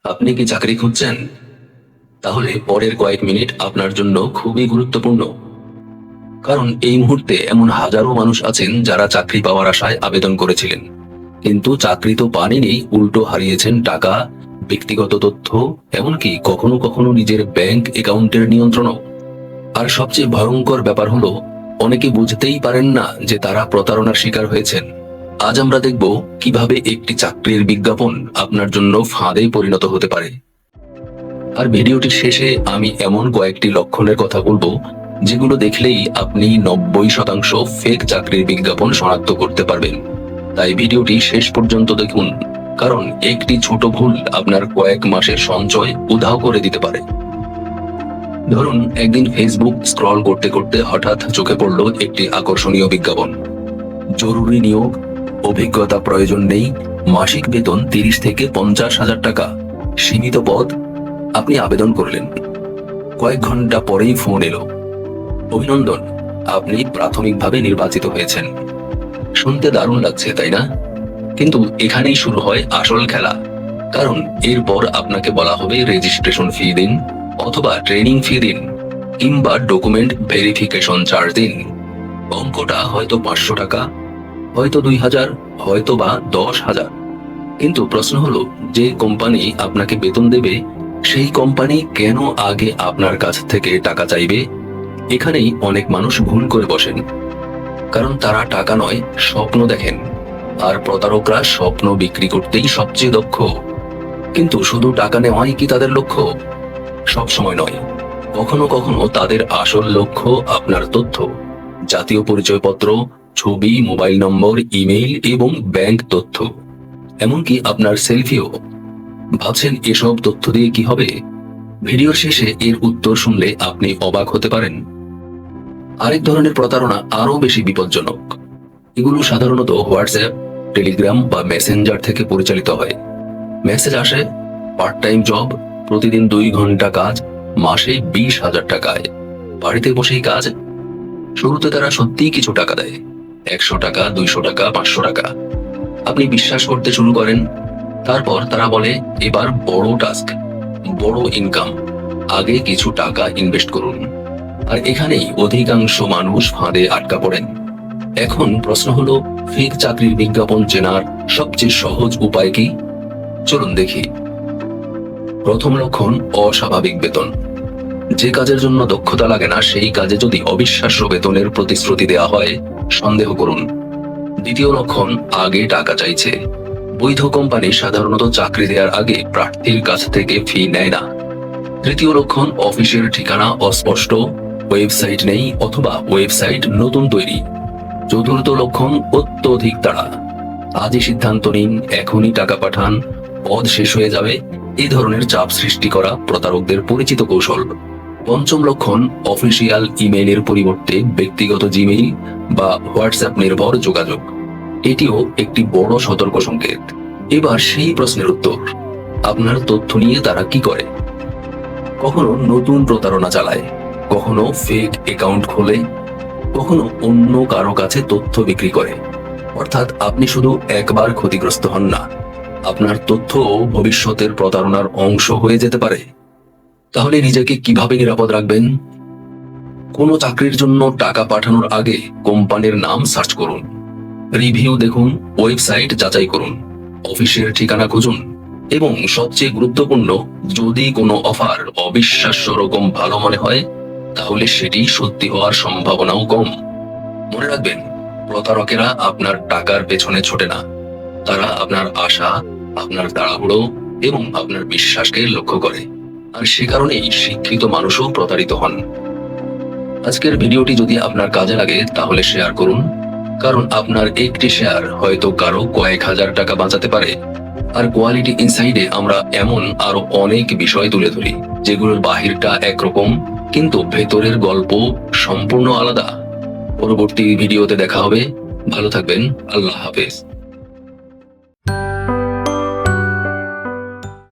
আপনি কি চাকরি খুঁজছেন? তাহলে পরের কয়েক মিনিট আপনার জন্য খুবই গুরুত্বপূর্ণ। কারণ এই মুহূর্তে এমন হাজারো মানুষ আছেন যারা চাকরি পাওয়ার আশায় আবেদন করেছিলেন, কিন্তু চাকরি তো পাননি, উল্টো হারিয়েছেন টাকা, ব্যক্তিগত তথ্য, এমনকি কখনো কখনো নিজের ব্যাংক অ্যাকাউন্টের নিয়ন্ত্রণও। আর সবচেয়ে ভয়ঙ্কর ব্যাপার হলো, অনেকে বুঝতেই পারেন না যে তারা প্রতারণার শিকার হয়েছেন। আজ আমরা দেখব কিভাবে একটি চাকরির বিজ্ঞাপন আপনার জন্য ফাঁদে পরিণত হতে পারে। আর ভিডিওটির শেষে আমি এমন কয়েকটি লক্ষণের কথা বলবো যেগুলো দেখলেই আপনি 90% ফেক চাকরির বিজ্ঞাপন শনাক্ত করতে পারবেন। তাই ভিডিওটি শেষ পর্যন্ত দেখুন, কারণ একটি ছোট ভুল আপনার কয়েক মাসের সঞ্চয় উধাও করে দিতে পারে। ধরুন, একদিন ফেসবুক স্ক্রল করতে করতে হঠাৎ চোখে পড়ল একটি আকর্ষণীয় বিজ্ঞাপন। জরুরি নিয়োগ, অভিজ্ঞতা প্রয়োজন নেই, মাসিক বেতন 30 থেকে 50,000 টাকা, সীমিত পদ। আপনি আবেদন করলেন। কয়েক ঘন্টা পরেই ফোন এলো, অভিনন্দন, আপনি প্রাথমিকভাবে নির্বাচিত হয়েছেন। শুনতে দারুণ লাগছে, তাই না? কিন্তু এখানেই শুরু হয় আসল খেলা। কারণ এরপর আপনাকে বলা হবে রেজিস্ট্রেশন ফি দিন, অথবা ট্রেনিং ফি দিন, কিংবা ডকুমেন্ট ভেরিফিকেশন চার্জ দিন। অঙ্কটা হয়তো 500 টাকা, হয়তো 2000, হয়তো বা 10,000। কিন্তু প্রশ্ন হলো, যে কোম্পানি আপনাকে বেতন দেবে সেই কোম্পানি কেন আগে আপনার কাছ থেকে টাকা চাইবে? এখানেই অনেক মানুষ ভুল করে বসেন। কারণ তারা টাকা নয়, স্বপ্ন দেখেন। আর প্রতারকরা স্বপ্ন বিক্রি করতেই সবচেয়ে দক্ষ। কিন্তু শুধু টাকা নেওয়াই কি তাদের লক্ষ্য? সব সময় নয়। কখনো কখনো তাদের আসল লক্ষ্য আপনার তথ্য, জাতীয় পরিচয়পত্র, ছবি, মোবাইল নম্বর, ইমেইল এবং ব্যাংক তথ্য, এমনকি আপনার সেলফিও। ভাবছেন এসব তথ্য দিয়ে কি হবে? ভিডিওর শেষে এর উত্তর শুনলে আপনি অবাক হতে পারেন। আরেক ধরনের প্রতারণা আরো বেশি বিপজ্জনক। এগুলো সাধারণত হোয়াটসঅ্যাপ, টেলিগ্রাম বা মেসেঞ্জার থেকে পরিচালিত হয়। মেসেজ আসে, পার্ট টাইম জব, প্রতিদিন 2 ঘন্টা কাজ, মাসে 20,000 টাকায়, বাড়িতে বসেই কাজ। শুরুতে তারা সত্যিই কিছু টাকা দেয়, 100 টাকা, 200 টাকা, 500 টাকা। আপনি বিশ্বাস করতে শুরু করেন। তারপর তারা বলে, এবার বড় টাস্ক, বড় ইনকাম, আগে কিছু টাকা ইনভেস্ট করুন। আর এখানেই অধিকাংশ মানুষ ফাঁদে আটকা পড়েন। এখন প্রশ্ন হলো, ফেক চাকরির বিজ্ঞাপন চেনার সবচেয়ে সহজ উপায় কি? চলুন দেখি। প্রথম লক্ষণ, অস্বাভাবিক বেতন। যে কাজের জন্য দক্ষতা লাগে না সেই কাজে যদি অবিশ্বাস্য বেতনের প্রতিশ্রুতি দেওয়া হয়, সন্দেহ করুন। দ্বিতীয় লক্ষণ, আগে টাকা চাইছে। বৈধ কোম্পানি সাধারণত চাকরি দেওয়ার আগে প্রার্থীর কাছ থেকে ফি নেয় না। তৃতীয় লক্ষণ, অফিসের ঠিকানা অস্পষ্ট, ওয়েবসাইট নেই, অথবা ওয়েবসাইট নতুন তৈরি। চতুর্থ লক্ষণ, অত্যধিক তাড়া। আজই সিদ্ধান্ত নিন, এখনই টাকা পাঠান, পদ শেষ হয়ে যাবে। এই ধরনের চাপ সৃষ্টি করা প্রতারকদের পরিচিত কৌশল। পঞ্চম লক্ষণ, অফিসিয়াল ইমেইলের পরিবর্তে ব্যক্তিগত জিমেইল বা হোয়াটসঅ্যাপ নির্ভর যোগাযোগ। এটিও একটি বড় সতর্ক সংকেত। এবার সেই প্রশ্নের উত্তর, আপনার তথ্য নিয়ে তারা কি করে? কখনো নতুন প্রতারণা চালায়, কখনো ফেক অ্যাকাউন্ট খোলে, কখনো অন্য কারো কাছে তথ্য বিক্রি করে। অর্থাৎ আপনি শুধু একবার ক্ষতিগ্রস্ত হন না, আপনার তথ্য ভবিষ্যতের প্রতারণার অংশ হয়ে যেতে পারে। তাহলে নিজেকে কিভাবে নিরাপদ রাখবেন? কোনো চাকরির জন্য টাকা পাঠানোর আগে কোম্পানির নাম সার্চ করুন, রিভিউ দেখুন, ওয়েবসাইট যাচাই করুন, অফিসের ঠিকানা খুঁজুন, এবং সবচেয়ে গুরুত্বপূর্ণ, যদি কোনো অফার অবিশ্বাস্য রকম ভালো মনে হয়, তাহলে সেটি সত্যি হওয়ার সম্ভাবনাও কম। মনে রাখবেন, প্রতারকেরা আপনার টাকার পেছনে ছোটে না, তারা আপনার আশা, আপনার তাড়াহুড়ো এবং আপনার বিশ্বাসকে লক্ষ্য করে। আর সে কারণেই শিক্ষিত মানুষও প্রতারিত হন। আজকের ভিডিওটি যদি আপনার কাজে লাগে তাহলে শেয়ার করুন, কারণ আপনার একটি শেয়ার হয়তো কারো কয়েক হাজার টাকা বাঁচাতে পারে। আর কোয়ালিটি ইনসাইডে আমরা এমন আরো অনেক বিষয় তুলে ধরি যেগুলোর বাহিরটা একরকম, কিন্তু ভেতরের গল্প সম্পূর্ণ আলাদা। পরবর্তী ভিডিওতে দেখা হবে। ভালো থাকবেন। আল্লাহ হাফেজ।